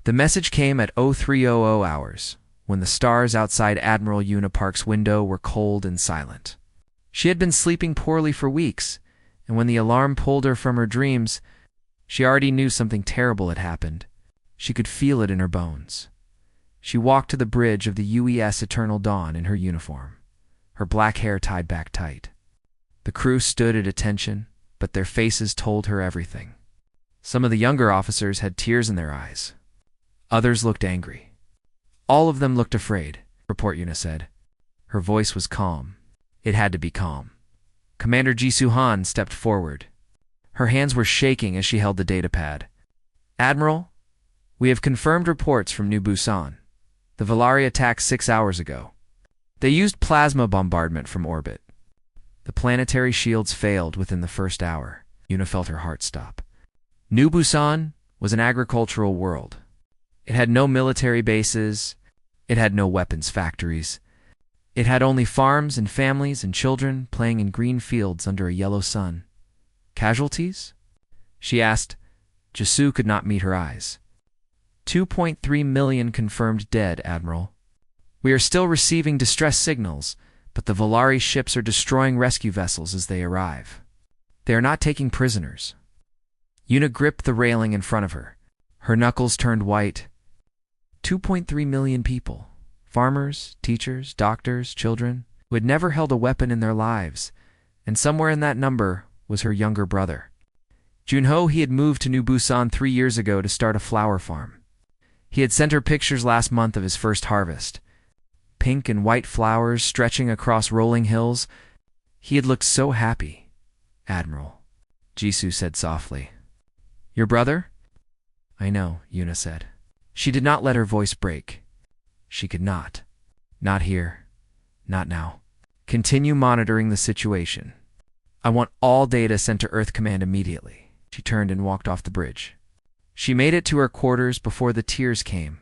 The message came at 0300 hours, when the stars outside Admiral Una Park's window were cold and silent. She had been sleeping poorly for weeks, and when the alarm pulled her from her dreams, she already knew something terrible had happened. She could feel it in her bones. She walked to the bridge of the UES Eternal Dawn in her uniform, her black hair tied back tight. The crew stood at attention, but their faces told her everything. Some of the younger officers had tears in their eyes. Others looked angry. All of them looked afraid, Report Una said. Her voice was calm. It had to be calm. Commander Jisoo Han stepped forward. Her hands were shaking as she held the datapad. Admiral, we have confirmed reports from New Busan. The Valari attacked 6 hours ago. They used plasma bombardment from orbit. The planetary shields failed within the first hour. Una felt her heart stop. New Busan was an agricultural world. It had no military bases. It had no weapons factories. It had only farms and families and children playing in green fields under a yellow sun. Casualties? She asked. Jisoo could not meet her eyes. 2.3 million confirmed dead, Admiral. We are still receiving distress signals, but the Valari ships are destroying rescue vessels as they arrive. They are not taking prisoners. Una gripped the railing in front of her. Her knuckles turned white. 2.3 million people. Farmers, teachers, doctors, children, who had never held a weapon in their lives, and somewhere in that number was her younger brother. Junho, he had moved to New Busan 3 years ago to start a flower farm. He had sent her pictures last month of his first harvest. Pink and white flowers stretching across rolling hills. He had looked so happy. Admiral, Jisoo said softly. Your brother? I know, Una said. She did not let her voice break. She could not. Not here. Not now. Continue monitoring the situation. I want all data sent to Earth Command immediately. She turned and walked off the bridge. She made it to her quarters before the tears came.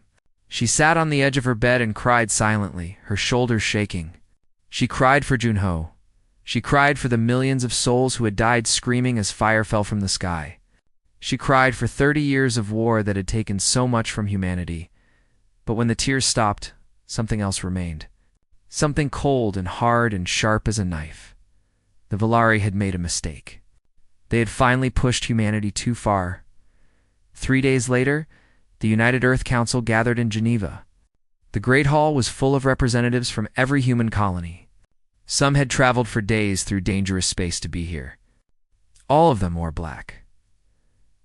She sat on the edge of her bed and cried silently, her shoulders shaking. She cried for Junho. She cried for the millions of souls who had died screaming as fire fell from the sky. She cried for 30 years of war that had taken so much from humanity. But when the tears stopped, something else remained. Something cold and hard and sharp as a knife. The Valari had made a mistake. They had finally pushed humanity too far. 3 days later, the United Earth Council gathered in Geneva. The Great Hall was full of representatives from every human colony. Some had traveled for days through dangerous space to be here. All of them wore black.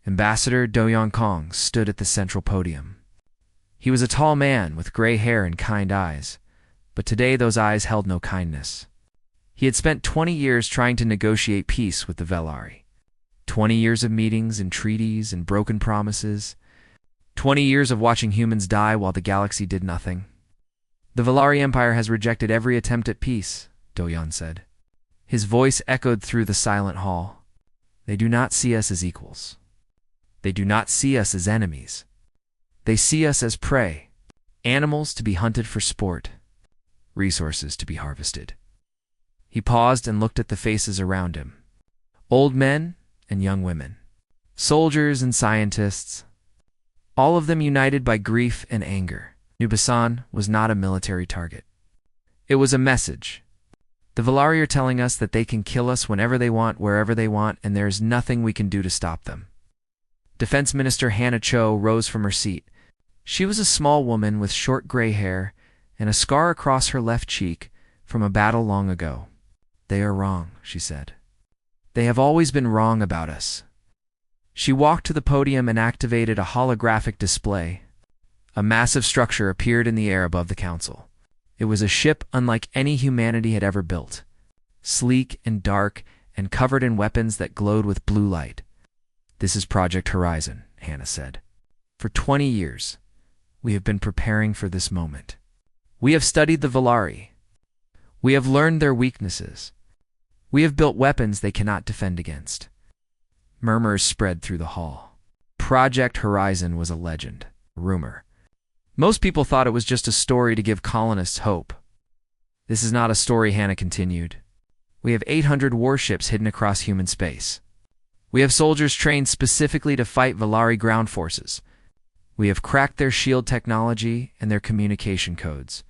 Ambassador Do Yong Kong stood at the central podium. He was a tall man with gray hair and kind eyes, but today those eyes held no kindness. He had spent 20 years trying to negotiate peace with the Valari. 20 years of meetings and treaties and broken promises. 20 years of watching humans die while the galaxy did nothing. The Valari Empire has rejected every attempt at peace, Do-Yon said. His voice echoed through the silent hall. They do not see us as equals. They do not see us as enemies. They see us as prey, animals to be hunted for sport, resources to be harvested. He paused and looked at the faces around him. Old men and young women, soldiers and scientists, all of them united by grief and anger. New Busan was not a military target. It was a message. The Valari are telling us that they can kill us whenever they want, wherever they want, and there is nothing we can do to stop them. Defense Minister Hannah Cho rose from her seat. She was a small woman with short gray hair and a scar across her left cheek from a battle long ago. They are wrong, she said. They have always been wrong about us. She walked to the podium and activated a holographic display. A massive structure appeared in the air above the council. It was a ship unlike any humanity had ever built, sleek and dark and covered in weapons that glowed with blue light. This is Project Horizon, Hannah said. For 20 years, we have been preparing for this moment. We have studied the Valari. We have learned their weaknesses. We have built weapons they cannot defend against. Murmurs spread through the hall. Project Horizon was a legend, a rumor. Most people thought it was just a story to give colonists hope. This is not a story, Hannah continued. We have 800 warships hidden across human space. We have soldiers trained specifically to fight Valari ground forces. We have cracked their shield technology and their communication codes.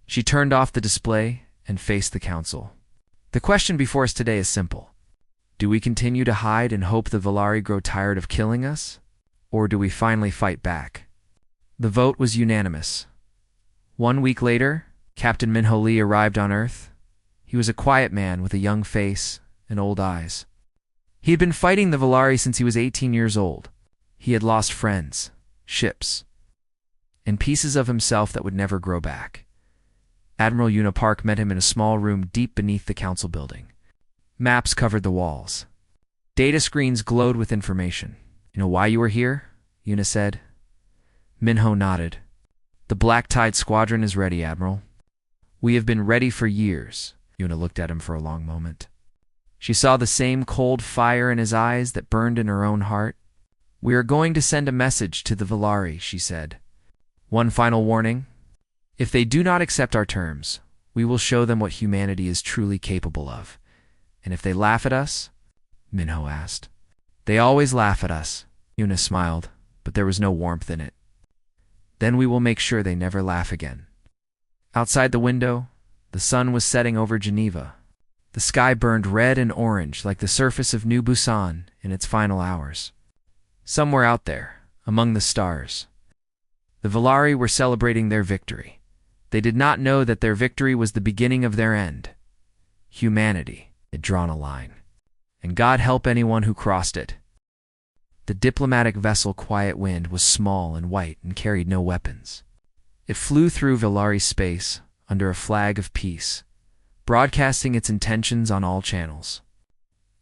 She turned off the display and faced the council. The question before us today is simple. Do we continue to hide and hope the Valari grow tired of killing us? Or do we finally fight back? The vote was unanimous. 1 week later, Captain Minho Lee arrived on Earth. He was a quiet man with a young face and old eyes. He had been fighting the Valari since he was 18 years old. He had lost friends, ships, and pieces of himself that would never grow back. Admiral Una Park met him in a small room deep beneath the council building. Maps covered the walls. Data screens glowed with information. You know why you were here? Una said. Minho nodded. The Black Tide Squadron is ready, Admiral. We have been ready for years. Una looked at him for a long moment. She saw the same cold fire in his eyes that burned in her own heart. We are going to send a message to the Valari, she said. One final warning. If they do not accept our terms, we will show them what humanity is truly capable of. And if they laugh at us? Minho asked. They always laugh at us, Una smiled, but there was no warmth in it. Then we will make sure they never laugh again. Outside the window, the sun was setting over Geneva. The sky burned red and orange like the surface of New Busan in its final hours. Somewhere out there, among the stars, the Valari were celebrating their victory. They did not know that their victory was the beginning of their end. Humanity had drawn a line, and God help anyone who crossed it. The diplomatic vessel Quiet Wind was small and white and carried no weapons. It flew through Valari space under a flag of peace, broadcasting its intentions on all channels.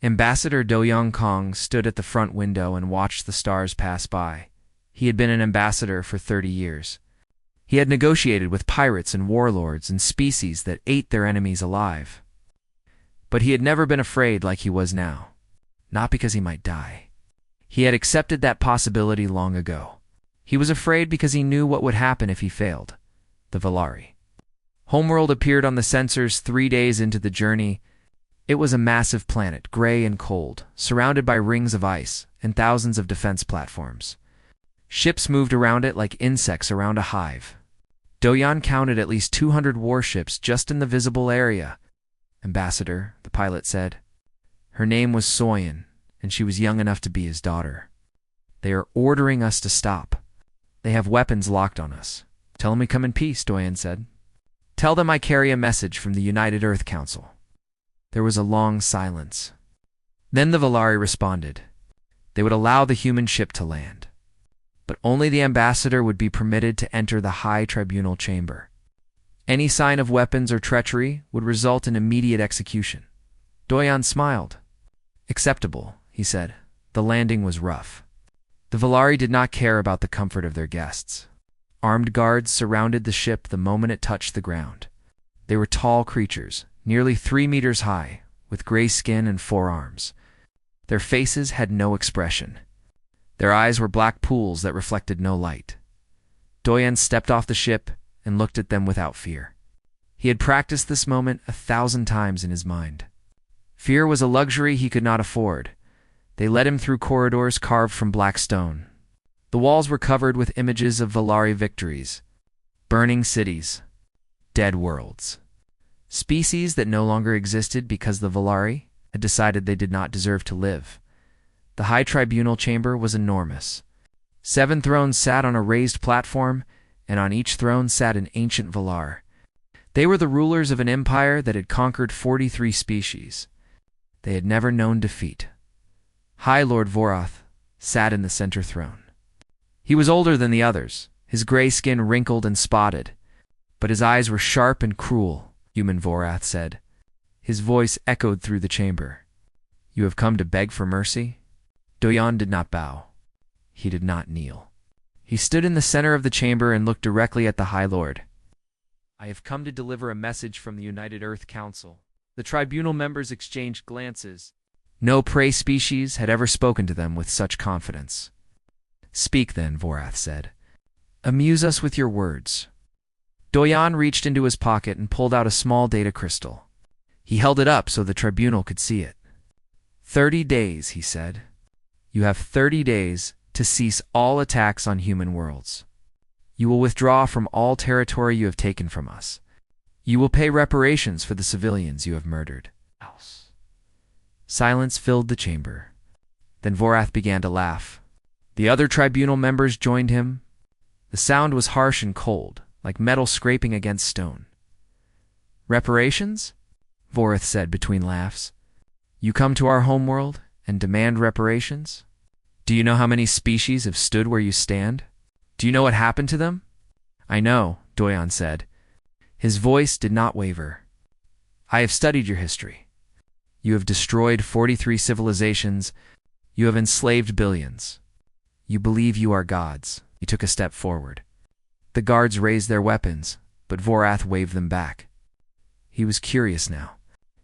Ambassador Do Young Kong stood at the front window and watched the stars pass by. He had been an ambassador for 30 years. He had negotiated with pirates and warlords and species that ate their enemies alive. But he had never been afraid like he was now. Not because he might die. He had accepted that possibility long ago. He was afraid because he knew what would happen if he failed. The Valari. Homeworld appeared on the sensors 3 days into the journey. It was a massive planet, gray and cold, surrounded by rings of ice and thousands of defense platforms. Ships moved around it like insects around a hive. Doyan counted at least 200 warships just in the visible area. Ambassador, the pilot said. Her name was Soyan, and she was young enough to be his daughter. They are ordering us to stop. They have weapons locked on us. Tell them we come in peace, Doyan said. Tell them I carry a message from the United Earth Council. There was a long silence. Then the Valari responded. They would allow the human ship to land, but only the ambassador would be permitted to enter the High Tribunal chamber. Any sign of weapons or treachery would result in immediate execution. Doyan smiled. Acceptable, he said. The landing was rough. The Valari did not care about the comfort of their guests. Armed guards surrounded the ship the moment it touched the ground. They were tall creatures, nearly 3 meters high, with gray skin and 4 arms. Their faces had no expression. Their eyes were black pools that reflected no light. Doyan stepped off the ship and looked at them without fear. He had practiced this moment 1,000 times in his mind. Fear was a luxury he could not afford. They led him through corridors carved from black stone. The walls were covered with images of Valari victories, burning cities, dead worlds, species that no longer existed because the Valari had decided they did not deserve to live. The High Tribunal chamber was enormous. 7 thrones sat on a raised platform, and on each throne sat an ancient Valar. They were the rulers of an empire that had conquered 43 species. They had never known defeat. High Lord Vorath sat in the center throne. He was older than the others, his gray skin wrinkled and spotted, but his eyes were sharp and cruel, human Vorath said. His voice echoed through the chamber. You have come to beg for mercy? Doyan did not bow. He did not kneel. He stood in the center of the chamber and looked directly at the High Lord. I have come to deliver a message from the United Earth Council. The tribunal members exchanged glances. No prey species had ever spoken to them with such confidence. Speak then, Vorath said. Amuse us with your words. Doyan reached into his pocket and pulled out a small data crystal. He held it up so the tribunal could see it. 30 days, he said. You have 30 days to cease all attacks on human worlds. You will withdraw from all territory you have taken from us. You will pay reparations for the civilians you have murdered. Silence filled the chamber. Then Vorath began to laugh. The other tribunal members joined him. The sound was harsh and cold, like metal scraping against stone. Reparations? Vorath said between laughs. You come to our homeworld and demand reparations? Do you know how many species have stood where you stand? Do you know what happened to them? I know, Doyon said. His voice did not waver. I have studied your history. You have destroyed 43 civilizations. You have enslaved billions. You believe you are gods. He took a step forward. The guards raised their weapons, but Vorath waved them back. He was curious now.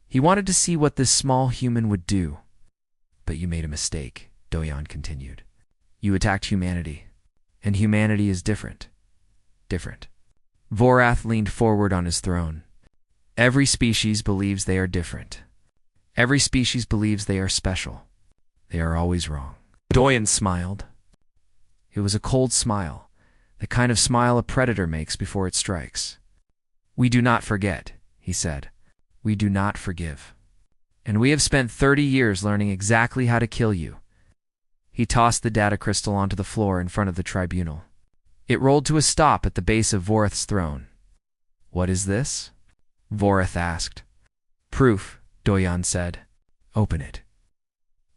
He wanted to see what this small human would do. But you made a mistake, Doyon continued. You attacked humanity, and humanity is different. Different. Vorath leaned forward on his throne. Every species believes they are different. Every species believes they are special. They are always wrong. Doyon smiled. It was a cold smile, the kind of smile a predator makes before it strikes. We do not forget, he said. We do not forgive. And we have spent 30 years learning exactly how to kill you. He tossed the data crystal onto the floor in front of the tribunal. It rolled to a stop at the base of Vorath's throne. What is this? Vorath asked. Proof, Doyon said. Open it.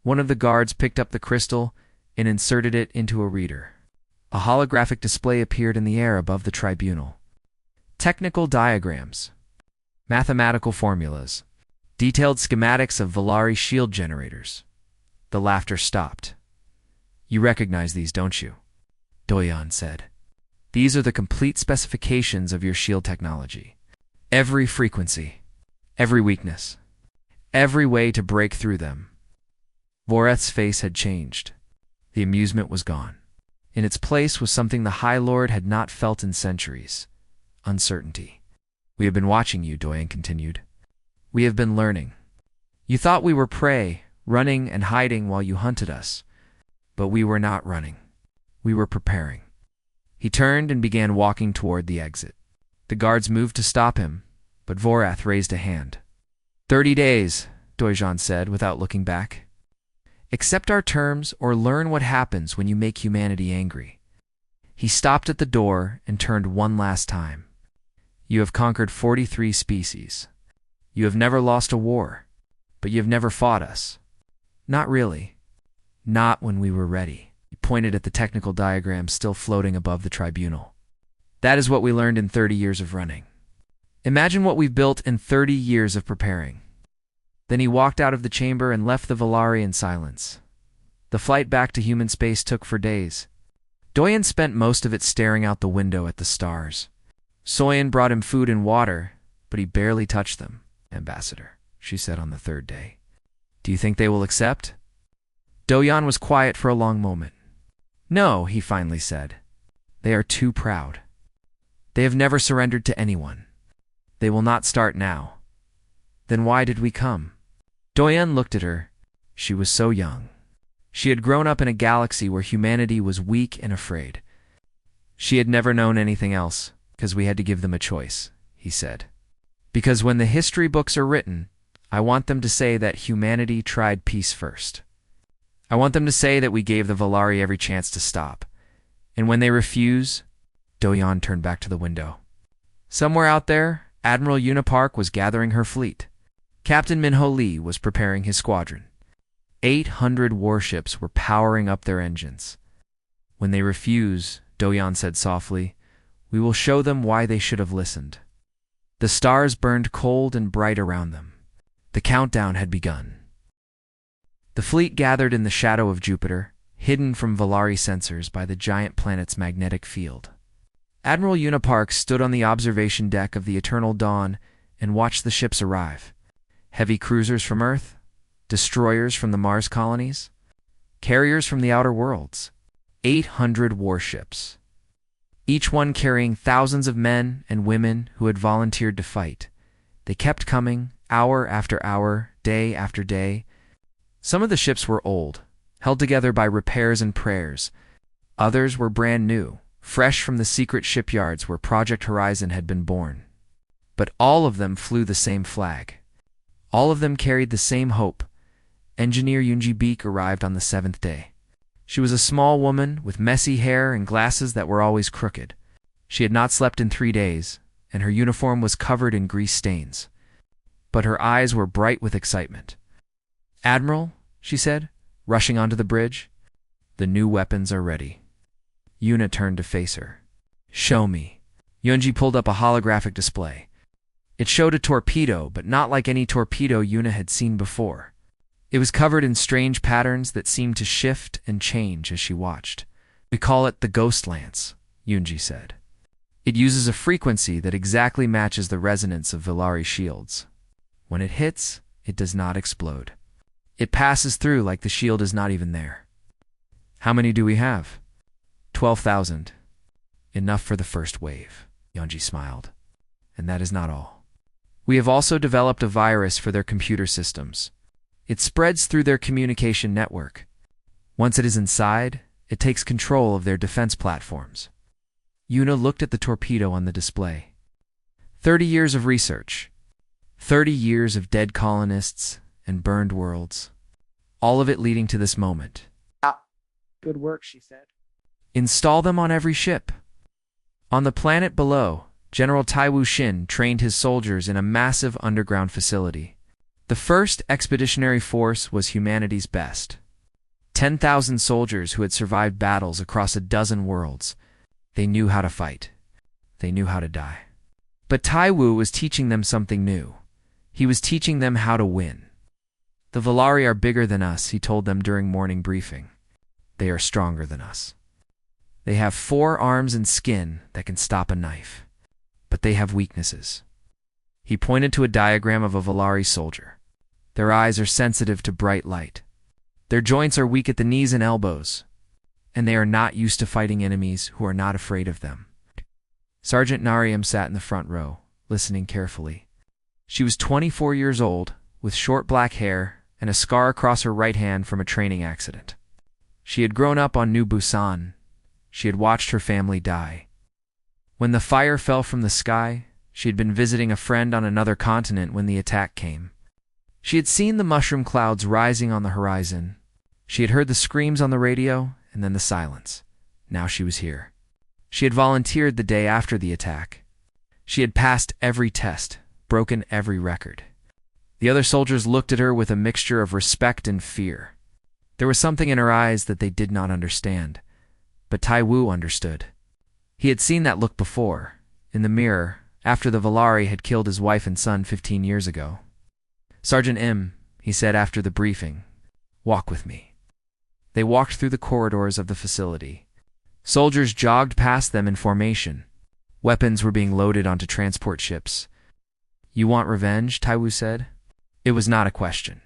One of the guards picked up the crystal and inserted it into a reader. A holographic display appeared in the air above the tribunal. Technical diagrams, mathematical formulas, detailed schematics of Volari shield generators. The laughter stopped. You recognize these, don't you? Doyon said. These are the complete specifications of your shield technology. Every frequency, every weakness, every way to break through them. Vorath's face had changed. The amusement was gone. In its place was something the High Lord had not felt in centuries. Uncertainty. We have been watching you, Doyon continued. We have been learning. You thought we were prey, running and hiding while you hunted us. But we were not running. We were preparing. He turned and began walking toward the exit. The guards moved to stop him, but Vorath raised a hand. 30 days, Doyon said without looking back. Accept our terms or learn what happens when you make humanity angry. He stopped at the door and turned one last time. You have conquered 43 species. You have never lost a war, but you have never fought us. Not really. Not when we were ready. He pointed at the technical diagram still floating above the tribunal. That is what we learned in 30 years of running. Imagine what we've built in 30 years of preparing. Then he walked out of the chamber and left the Volari in silence. The flight back to human space took for days. Doyon spent most of it staring out the window at the stars. Soyen brought him food and water, but he barely touched them. Ambassador, she said on the third day. Do you think they will accept? Doyon was quiet for a long moment. No, he finally said. They are too proud. They have never surrendered to anyone. They will not start now. Then why did we come? Doyon looked at her. She was so young. She had grown up in a galaxy where humanity was weak and afraid. She had never known anything else, because we had to give them a choice, he said. Because when the history books are written, I want them to say that humanity tried peace first. I want them to say that we gave the Volari every chance to stop. And when they refuse, Doyon turned back to the window. Somewhere out there, Admiral Unipark was gathering her fleet. Captain Minho Lee was preparing his squadron. 800 warships were powering up their engines. When they refuse, Doyon said softly, we will show them why they should have listened. The stars burned cold and bright around them. The countdown had begun. The fleet gathered in the shadow of Jupiter, hidden from Volari sensors by the giant planet's magnetic field. Admiral Unipark stood on the observation deck of the Eternal Dawn and watched the ships arrive. Heavy cruisers from Earth, destroyers from the Mars colonies, carriers from the outer worlds. 800 warships. Each one carrying thousands of men and women who had volunteered to fight. They kept coming, hour after hour, day after day. Some of the ships were old, held together by repairs and prayers, Others were brand new, fresh from the secret shipyards where Project Horizon had been born. But all of them flew the same flag. All of them carried the same hope. Engineer Yunji Beek arrived on the 7th day. She was a small woman with messy hair and glasses that were always crooked. She had not slept in 3 days, and her uniform was covered in grease stains. But her eyes were bright with excitement. "Admiral," she said, rushing onto the bridge, "the new weapons are ready." Yuna turned to face her. "Show me." Yunji pulled up a holographic display. It showed a torpedo, but not like any torpedo Yuna had seen before. It was covered in strange patterns that seemed to shift and change as she watched. "We call it the Ghost Lance," Yunji said. "It uses a frequency that exactly matches the resonance of Villari shields. When it hits, it does not explode. It passes through like the shield is not even there." "How many do we have?" 12,000. "Enough for the first wave," Yunji smiled. "And that is not all. We have also developed a virus for their computer systems. It spreads through their communication network. Once it is inside, it takes control of their defense platforms." Yuna looked at the torpedo on the display. 30 years of research. 30 years of dead colonists and burned worlds. All of it leading to this moment. Good work, she said. "Install them on every ship." On the planet below, General Taiwu Shin trained his soldiers in a massive underground facility. The first expeditionary force was humanity's best. 10,000 soldiers who had survived battles across a dozen worlds. They knew how to fight. They knew how to die. But Taiwu was teaching them something new. He was teaching them how to win. "The Villari are bigger than us," he told them during morning briefing. "They are stronger than us. They have 4 arms and skin that can stop a knife. But they have weaknesses." He pointed to a diagram of a Villari soldier. "Their eyes are sensitive to bright light. Their joints are weak at the knees and elbows. And they are not used to fighting enemies who are not afraid of them." Sergeant Nariam sat in the front row, listening carefully. She was 24 years old, with short black hair and a scar across her right hand from a training accident. She had grown up on New Busan. She had watched her family die. When the fire fell from the sky, she had been visiting a friend on another continent when the attack came. She had seen the mushroom clouds rising on the horizon. She had heard the screams on the radio and then the silence. Now she was here. She had volunteered the day after the attack. She had passed every test, broken every record. The other soldiers looked at her with a mixture of respect and fear. There was something in her eyes that they did not understand. But Taiwu understood. He had seen that look before, in the mirror, after the Villari had killed his wife and son 15 years ago. "Sergeant M," he said after the briefing, "walk with me." They walked through the corridors of the facility. Soldiers jogged past them in formation. Weapons were being loaded onto transport ships. "You want revenge?" Taiwu said. It was not a question.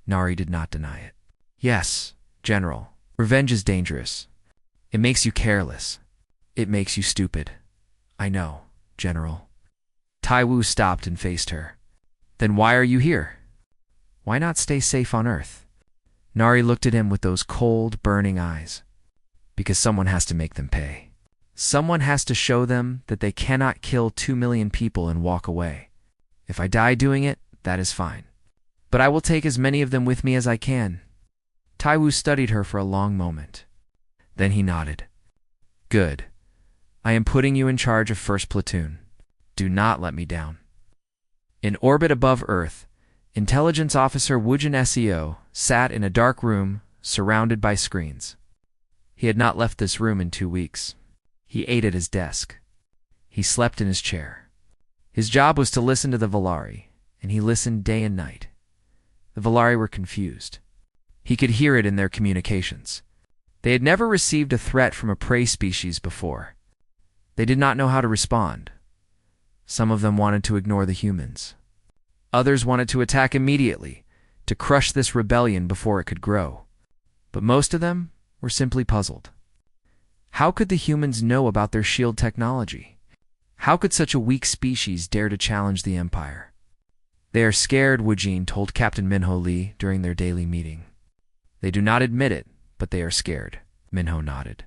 Nari did not deny it. "Yes, General. Revenge is dangerous. It makes you careless. It makes you stupid." "I know, General." Taiwu stopped and faced her. "Then why are you here? Why not stay safe on Earth?" Nari looked at him with those cold, burning eyes. "Because someone has to make them pay. Someone has to show them that they cannot kill 2 million people and walk away. If I die doing it, that is fine. But I will take as many of them with me as I can." Taiwu studied her for a long moment. Then he nodded. "Good. I am putting you in charge of 1st Platoon. Do not let me down." In orbit above Earth, Intelligence Officer Woojin Seo sat in a dark room surrounded by screens. He had not left this room in 2 weeks. He ate at his desk. He slept in his chair. His job was to listen to the Villari, and he listened day and night. The Villari were confused. He could hear it in their communications. They had never received a threat from a prey species before. They did not know how to respond. Some of them wanted to ignore the humans. Others wanted to attack immediately, to crush this rebellion before it could grow. But most of them were simply puzzled. How could the humans know about their shield technology? How could such a weak species dare to challenge the Empire? "They are scared," Woojin told Captain Minho Lee during their daily meeting. "They do not admit it, but they are scared." Minho nodded.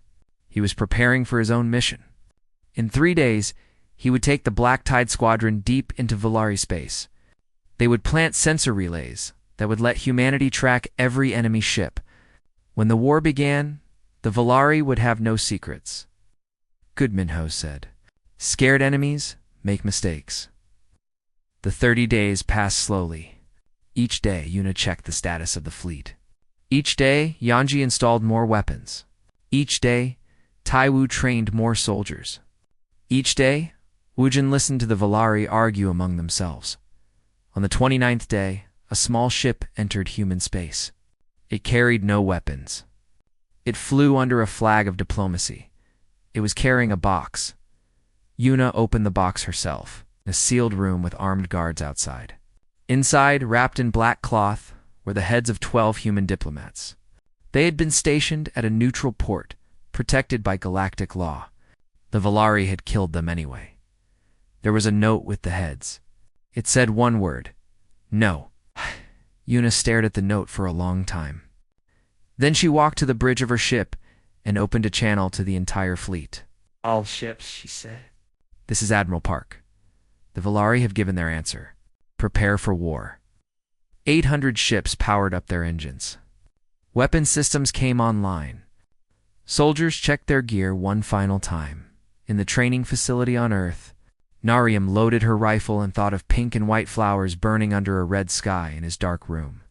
He was preparing for his own mission. In 3 days, he would take the Black Tide Squadron deep into Volari space. They would plant sensor relays that would let humanity track every enemy ship. When the war began, the Volari would have no secrets. Good, Minho said. Scared enemies make mistakes. The 30 days passed slowly. Each day, Yuna checked the status of the fleet. Each day, Yanji installed more weapons. Each day, Taiwu trained more soldiers. Each day, Wujin listened to the Volari argue among themselves. On the 29th day, a small ship entered human space. It carried no weapons. It flew under a flag of diplomacy. It was carrying a box. Yuna opened the box herself, in a sealed room with armed guards outside. Inside, wrapped in black cloth, were the heads of 12 human diplomats. They had been stationed at a neutral port, protected by galactic law. The Volari had killed them anyway. There was a note with the heads. It said one word: no. Yuna stared at the note for a long time. Then she walked to the bridge of her ship and opened a channel to the entire fleet. All ships, she said. This is Admiral Park. The Volari have given their answer. Prepare for war. 800 ships powered up their engines. Weapon systems came online. Soldiers checked their gear one final time. In the training facility on Earth, Narium loaded her rifle and thought of pink and white flowers burning under a red sky in his dark room.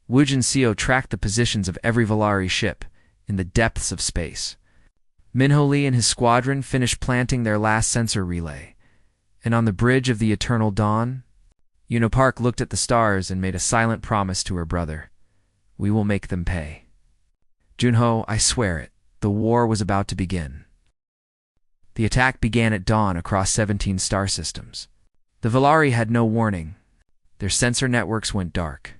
Wujin Seo tracked the positions of every Volari ship in the depths of space. Minho Lee and his squadron finished planting their last sensor relay, and on the bridge of the Eternal Dawn, Yuna Park looked at the stars and made a silent promise to her brother. We will make them pay. Junho, I swear it, the war was about to begin. The attack began at dawn across 17 star systems. The Volari had no warning. Their sensor networks went dark.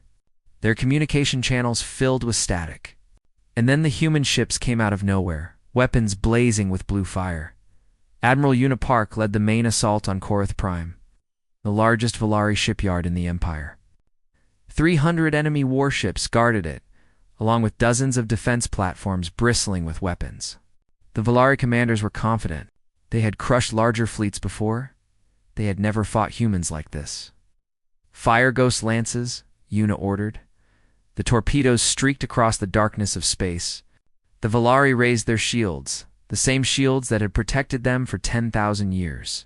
Their communication channels filled with static. And then the human ships came out of nowhere, weapons blazing with blue fire. Admiral Yuna Park led the main assault on Korath Prime, the largest Volari shipyard in the Empire. 300 enemy warships guarded it, along with dozens of defense platforms bristling with weapons. The Volari commanders were confident. They had crushed larger fleets before. They had never fought humans like this. Fire Ghost lances, Yuna ordered. The torpedoes streaked across the darkness of space. The Volari raised their shields, the same shields that had protected them for 10,000 years.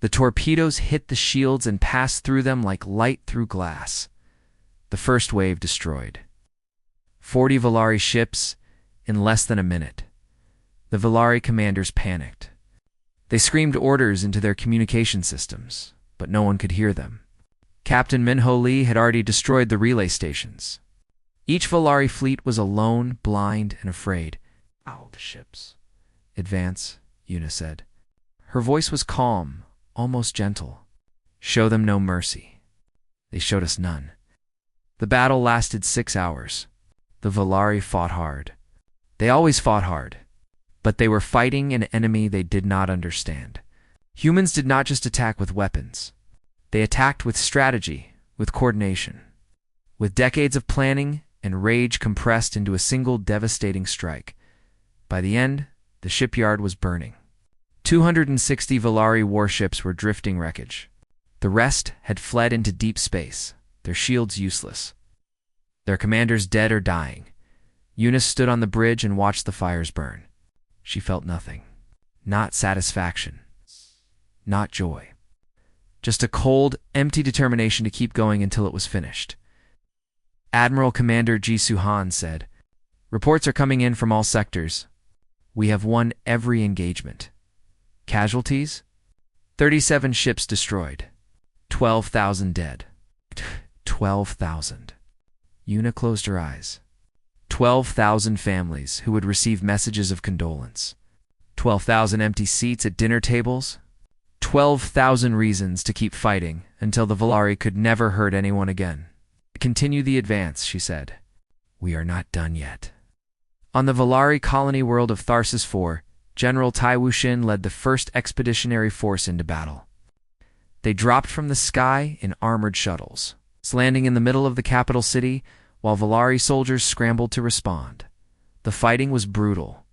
The torpedoes hit the shields and passed through them like light through glass. The first wave destroyed 40 Volari ships in less than a minute. The Volari commanders panicked. They screamed orders into their communication systems, but no one could hear them. Captain Minho Lee had already destroyed the relay stations. Each Volari fleet was alone, blind, and afraid. All the ships. Advance, Yuna said. Her voice was calm, almost gentle. Show them no mercy. They showed us none. The battle lasted 6 hours. The Volari fought hard. They always fought hard. But they were fighting an enemy they did not understand. Humans did not just attack with weapons. They attacked with strategy, with coordination, with decades of planning and rage compressed into a single devastating strike. By the end, the shipyard was burning. 260 Volari warships were drifting wreckage. The rest had fled into deep space, their shields useless. Their commanders dead or dying. Yuna stood on the bridge and watched the fires burn. She felt nothing. Not satisfaction. Not joy. Just a cold, empty determination to keep going until it was finished. Admiral Commander Ji Su-han said, Reports are coming in from all sectors. We have won every engagement. Casualties? 37 ships destroyed. 12,000 dead. 12,000. Yuna closed her eyes. 12,000 families who would receive messages of condolence. 12,000 empty seats at dinner tables. 12,000 reasons to keep fighting until the Volari could never hurt anyone again. Continue the advance, she said. We are not done yet. On the Volari colony world of Tharsis IV, General Tai Wuxin led the first expeditionary force into battle. They dropped from the sky in armored shuttles, landing in the middle of the capital city while Volari soldiers scrambled to respond. The fighting was brutal.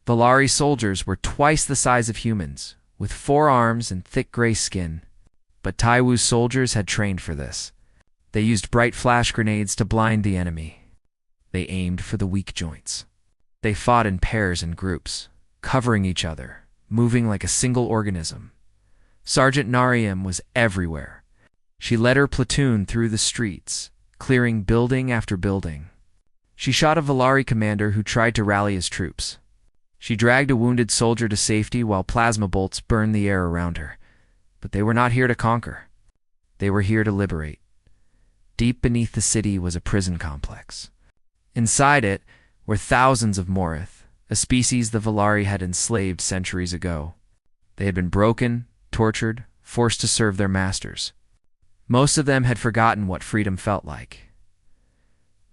Valari soldiers were twice the size of humans, with 4 arms and thick gray skin. But Taiwu's soldiers had trained for this. They used bright flash grenades to blind the enemy. They aimed for the weak joints. They fought in pairs and groups, covering each other, moving like a single organism. Sergeant Narration was everywhere. She led her platoon through the streets, clearing building after building. She shot a Valari commander who tried to rally his troops. She dragged a wounded soldier to safety while plasma bolts burned the air around her. But they were not here to conquer. They were here to liberate. Deep beneath the city was a prison complex. Inside it were thousands of Morith, a species the Valari had enslaved centuries ago. They had been broken, tortured, forced to serve their masters. Most of them had forgotten what freedom felt like.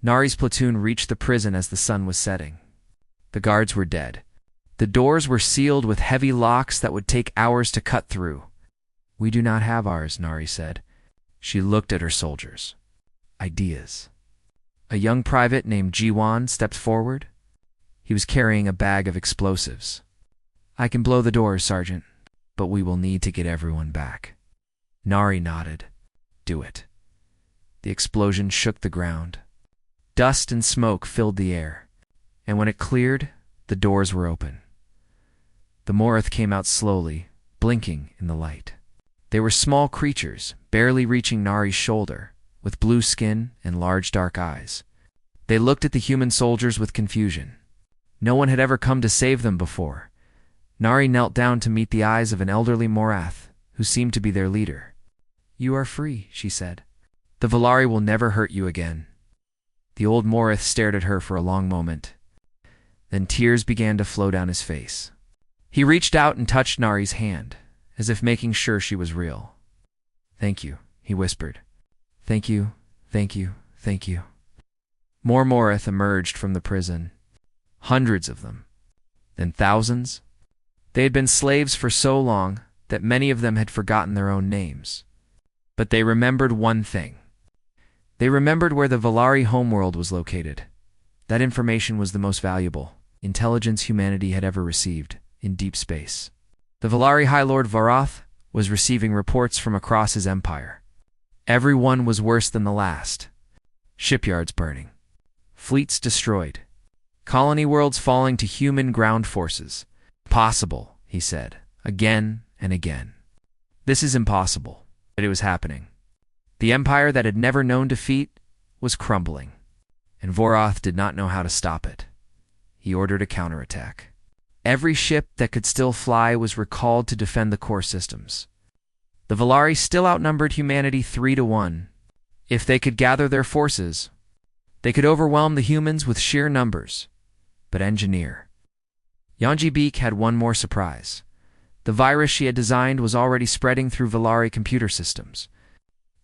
Nari's platoon reached the prison as the sun was setting. The guards were dead. The doors were sealed with heavy locks that would take hours to cut through. "We do not have ours," Nari said. She looked at her soldiers. Ideas. A young private named Jiwan stepped forward. He was carrying a bag of explosives. "I can blow the doors, Sergeant, but we will need to get everyone back." Nari nodded. "Do it." The explosion shook the ground. Dust and smoke filled the air, and when it cleared, the doors were open. The Morith came out slowly, blinking in the light. They were small creatures, barely reaching Nari's shoulder, with blue skin and large dark eyes. They looked at the human soldiers with confusion. No one had ever come to save them before. Nari knelt down to meet the eyes of an elderly Morath, who seemed to be their leader. "You are free," she said. "The Valari will never hurt you again." The old Morith stared at her for a long moment. Then tears began to flow down his face. He reached out and touched Nari's hand, as if making sure she was real. "Thank you," he whispered. "Thank you, thank you, thank you." More Morith emerged from the prison. Hundreds of them. Then thousands. They had been slaves for so long that many of them had forgotten their own names. But they remembered one thing. They remembered where the Valari homeworld was located. That information was the most valuable intelligence humanity had ever received in deep space. The Valari High Lord Varath was receiving reports from across his empire. Every one was worse than the last. Shipyards burning. Fleets destroyed. Colony worlds falling to human ground forces. "Possible," he said, again and again. "This is impossible," but it was happening. The empire that had never known defeat was crumbling, and Varath did not know how to stop it. He ordered a counterattack. Every ship that could still fly was recalled to defend the core systems. The Valari still outnumbered humanity 3-1. If they could gather their forces, they could overwhelm the humans with sheer numbers. But engineer. Yanji Beak had one more surprise. The virus she had designed was already spreading through Valari computer systems.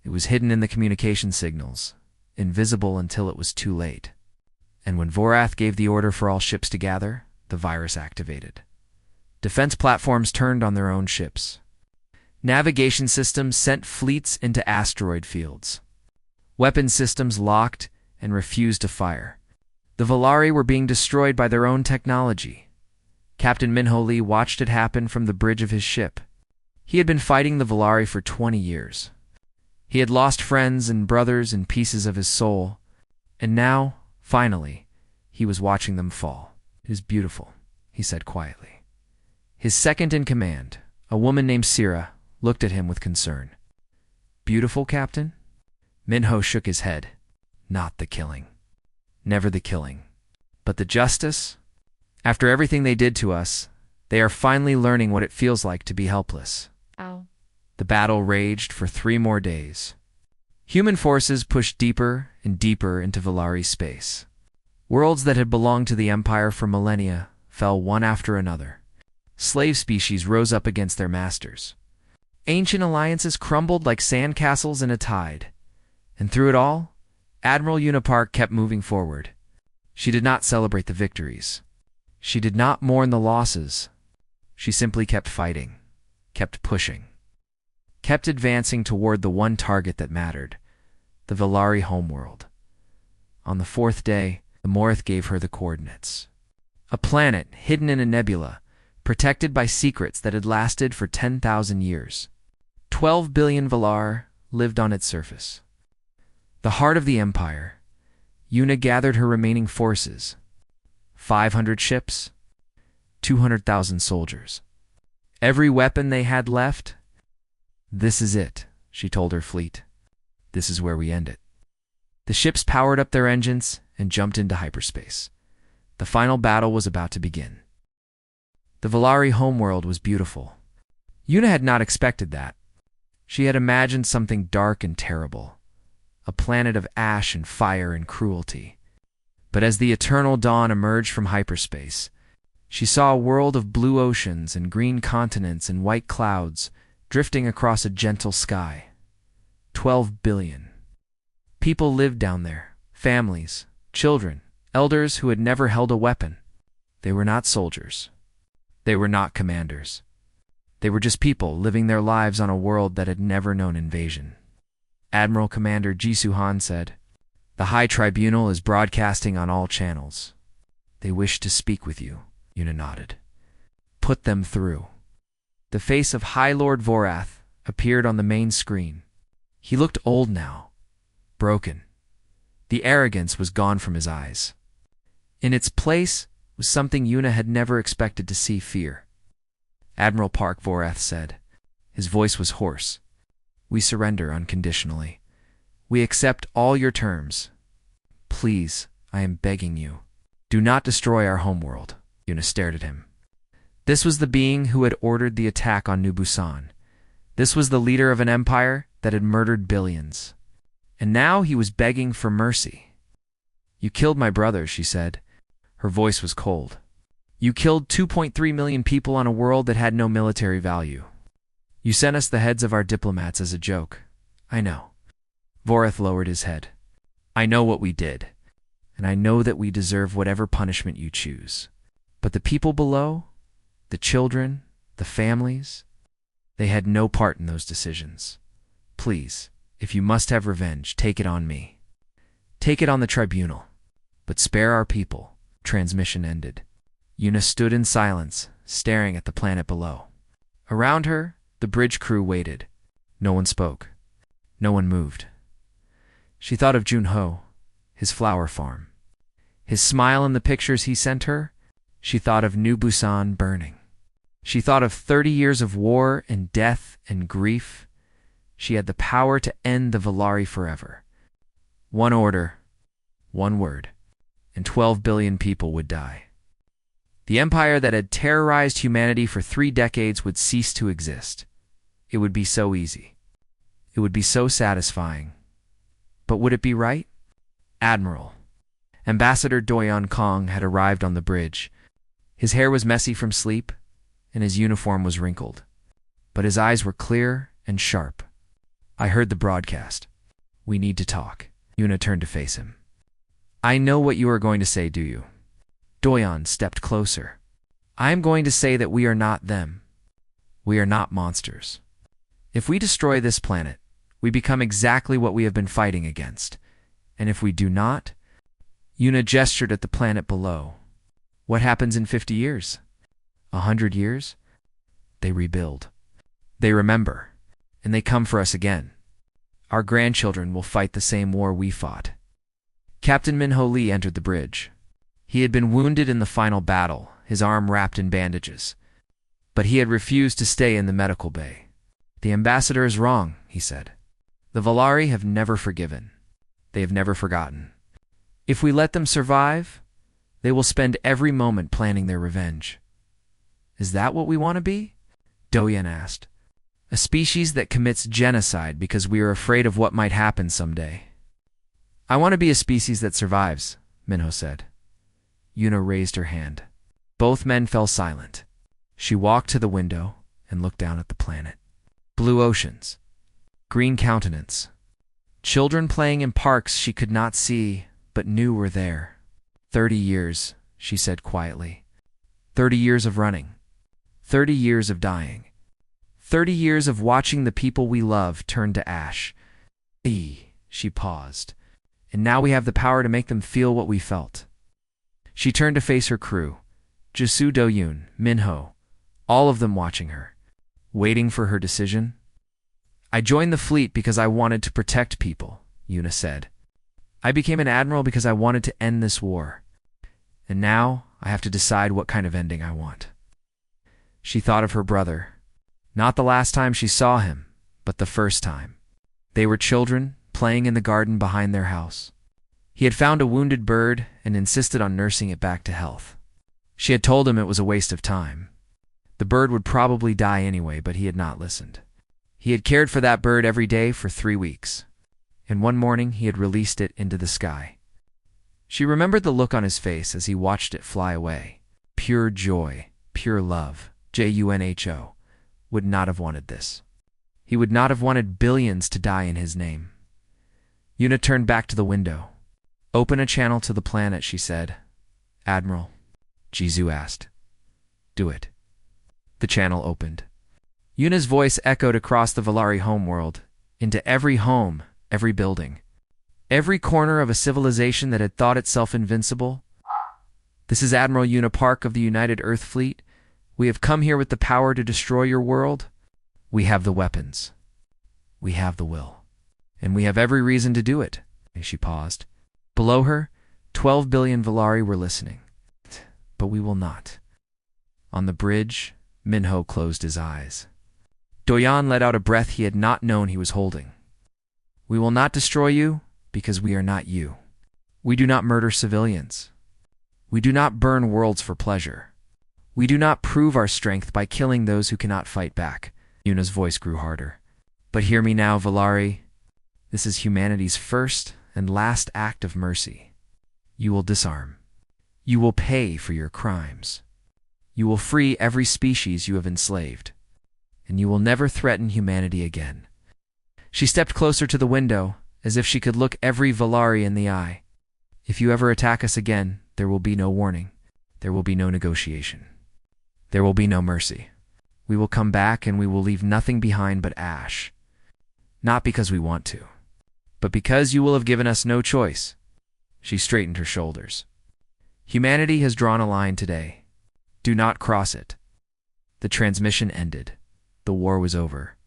It was hidden in the communication signals, invisible until it was too late. And when Varath gave the order for all ships to gather, the virus activated. Defense platforms turned on their own ships. Navigation systems sent fleets into asteroid fields. Weapon systems locked and refused to fire. The Valari were being destroyed by their own technology. Captain Minho Lee watched it happen from the bridge of his ship. He had been fighting the Valari for 20 years. He had lost friends and brothers and pieces of his soul, and now, finally, he was watching them fall. "It is beautiful," he said quietly. His second in command, a woman named Sira, looked at him with concern. "Beautiful, Captain?" Minho shook his head. "Not the killing. Never the killing. But the justice? After everything they did to us, they are finally learning what it feels like to be helpless." Ow. The battle raged for 3 more days. Human forces pushed deeper and deeper into Valari space. Worlds that had belonged to the Empire for millennia fell one after another. Slave species rose up against their masters. Ancient alliances crumbled like sandcastles in a tide. And through it all, Admiral Unipark kept moving forward. She did not celebrate the victories. She did not mourn the losses. She simply kept fighting, kept pushing, kept advancing toward the one target that mattered, the Valari homeworld. On the 4th day, the Morith gave her the coordinates. A planet hidden in a nebula, protected by secrets that had lasted for 10,000 years. 12 billion Valar lived on its surface. The heart of the Empire, Yuna gathered her remaining forces. 500 ships, 200,000 soldiers. Every weapon they had left. This is it, she told her fleet. This is where we end it. The ships powered up their engines and jumped into hyperspace. The final battle was about to begin. The Valari homeworld was beautiful. Yuna had not expected that. She had imagined something dark and terrible, a planet of ash and fire and cruelty. But as the eternal dawn emerged from hyperspace, she saw a world of blue oceans and green continents and white clouds drifting across a gentle sky. 12 billion. People lived down there, families, children, elders who had never held a weapon. They were not soldiers. They were not commanders. They were just people living their lives on a world that had never known invasion. Admiral Commander Jisoo Han said, "The High Tribunal is broadcasting on all channels. They wish to speak with you." Yuna nodded. "Put them through." The face of High Lord Vorath appeared on the main screen. He looked old now, broken. The arrogance was gone from his eyes. In its place was something Yuna had never expected to see: fear. "Admiral Park," Vorath said. His voice was hoarse. "We surrender unconditionally. We accept all your terms. Please, I am begging you, do not destroy our homeworld." Yuna stared at him. This was the being who had ordered the attack on New Busan. This was the leader of an empire that had murdered billions. And now he was begging for mercy. "You killed my brother," she said. Her voice was cold. "You killed 2.3 million people on a world that had no military value. You sent us the heads of our diplomats as a joke. I know." Vorath lowered his head. "I know what we did, and I know that we deserve whatever punishment you choose. But the people below, the children, the families, they had no part in those decisions. Please, if you must have revenge, take it on me. Take it on the tribunal. But spare our people." Transmission ended. Yuna stood in silence, staring at the planet below. Around her, the bridge crew waited. No one spoke. No one moved. She thought of Junho, his flower farm, his smile in the pictures he sent her. She thought of New Busan burning. She thought of 30 years of war and death and grief. She had the power to end the Valari forever. One order, one word, and 12 billion people would die. The empire that had terrorized humanity for 3 decades would cease to exist. It would be so easy. It would be so satisfying. But would it be right? Admiral. Ambassador Doyon Kong had arrived on the bridge. His hair was messy from sleep, and his uniform was wrinkled. But his eyes were clear and sharp. "I heard the broadcast. We need to talk." Yuna turned to face him. "I know what you are going to say, do you?" Doyon stepped closer. "I am going to say that we are not them. We are not monsters. If we destroy this planet, we become exactly what we have been fighting against. And if we do not..." Yuna gestured at the planet below. "What happens in 50 years? 100 years? They rebuild. They remember. And they come for us again. Our grandchildren will fight the same war we fought." Captain Minho Lee entered the bridge. He had been wounded in the final battle, his arm wrapped in bandages. But he had refused to stay in the medical bay. "The ambassador is wrong," he said. "The Valari have never forgiven. They have never forgotten. If we let them survive, they will spend every moment planning their revenge." "Is that what we want to be?" Doyen asked. "A species that commits genocide because we are afraid of what might happen someday." "I want to be a species that survives," Minho said. Yuna raised her hand. Both men fell silent. She walked to the window and looked down at the planet. Blue oceans, green countenance, children playing in parks she could not see but knew were there. 30 years, she said quietly. 30 years of running. 30 years of dying. 30 years of watching the people we love turn to ash. She paused. "And now we have the power to make them feel what we felt." She turned to face her crew. Jisoo Do-yoon, Minho, all of them watching her, waiting for her decision. I joined the fleet because I wanted to protect people, Yuna said. I became an admiral because I wanted to end this war. And now I have to decide what kind of ending I want. She thought of her brother. Not the last time she saw him, but the first time. They were children, playing in the garden behind their house. He had found a wounded bird and insisted on nursing it back to health. She had told him it was a waste of time. The bird would probably die anyway, but he had not listened. He had cared for that bird every day for 3 weeks, and one morning he had released it into the sky. She remembered the look on his face as he watched it fly away. Pure joy, pure love. Junho would not have wanted this. He would not have wanted billions to die in his name. Yuna turned back to the window. Open a channel to the planet, she said. Admiral, Jisoo asked. Do it. The channel opened. Yuna's voice echoed across the Valari homeworld, into every home, every building, every corner of a civilization that had thought itself invincible. This is Admiral Yuna Park of the United Earth Fleet. We have come here with the power to destroy your world. We have the weapons. We have the will. And we have every reason to do it. She paused. Below her, 12 billion Valari were listening. But we will not. On the bridge, Minho closed his eyes. Do-yoon let out a breath he had not known he was holding. We will not destroy you because we are not you. We do not murder civilians. We do not burn worlds for pleasure. We do not prove our strength by killing those who cannot fight back. Yuna's voice grew harder. But hear me now, Valari. This is humanity's first and last act of mercy. You will disarm. You will pay for your crimes. You will free every species you have enslaved. And you will never threaten humanity again. She stepped closer to the window, as if she could look every Valari in the eye. If you ever attack us again, there will be no warning. There will be no negotiation. There will be no mercy. We will come back and we will leave nothing behind but ash. Not because we want to, but because you will have given us no choice. She straightened her shoulders. Humanity has drawn a line today. Do not cross it. The transmission ended. The war was over.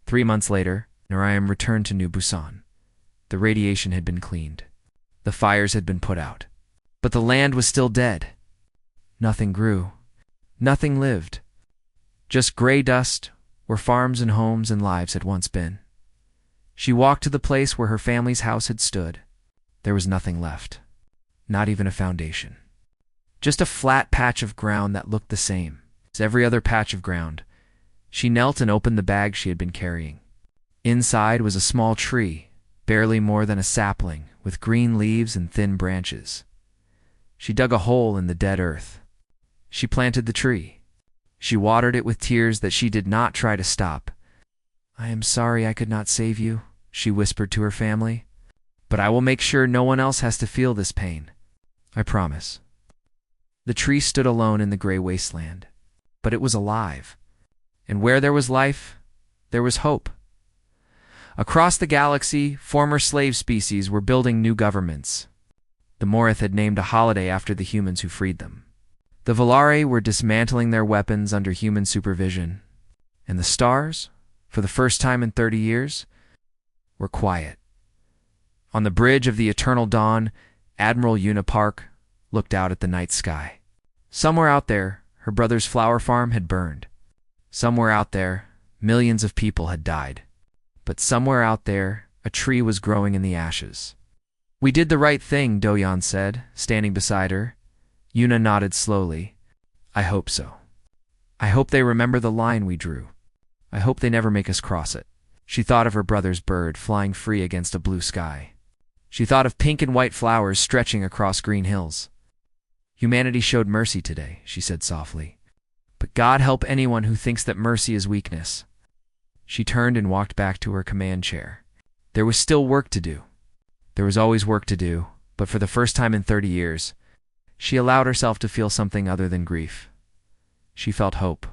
3 months later, Narration returned to New Busan. The radiation had been cleaned. The fires had been put out. But the land was still dead. Nothing grew. Nothing lived. Just gray dust where farms and homes and lives had once been. She walked to the place where her family's house had stood. There was nothing left. Not even a foundation. Just a flat patch of ground that looked the same as every other patch of ground. She knelt and opened the bag she had been carrying. Inside was a small tree, barely more than a sapling, with green leaves and thin branches. She dug a hole in the dead earth. She planted the tree. She watered it with tears that she did not try to stop. I am sorry I could not save you, she whispered to her family. But I will make sure no one else has to feel this pain. I promise. The tree stood alone in the gray wasteland. But it was alive. And where there was life, there was hope. Across the galaxy, former slave species were building new governments. The Morith had named a holiday after the humans who freed them. The Valari were dismantling their weapons under human supervision. And the stars, for the first time in 30 years, were quiet. On the bridge of the eternal dawn, Admiral Yuna Park looked out at the night sky. Somewhere out there, her brother's flower farm had burned. Somewhere out there, millions of people had died. But somewhere out there, a tree was growing in the ashes. We did the right thing, Do-yoon said, standing beside her. Yuna nodded slowly. I hope so. I hope they remember the line we drew. I hope they never make us cross it. She thought of her brother's bird flying free against a blue sky. She thought of pink and white flowers stretching across green hills. Humanity showed mercy today, she said softly. But God help anyone who thinks that mercy is weakness. She turned and walked back to her command chair. There was still work to do. There was always work to do, but for the first time in 30 years, she allowed herself to feel something other than grief. She felt hope.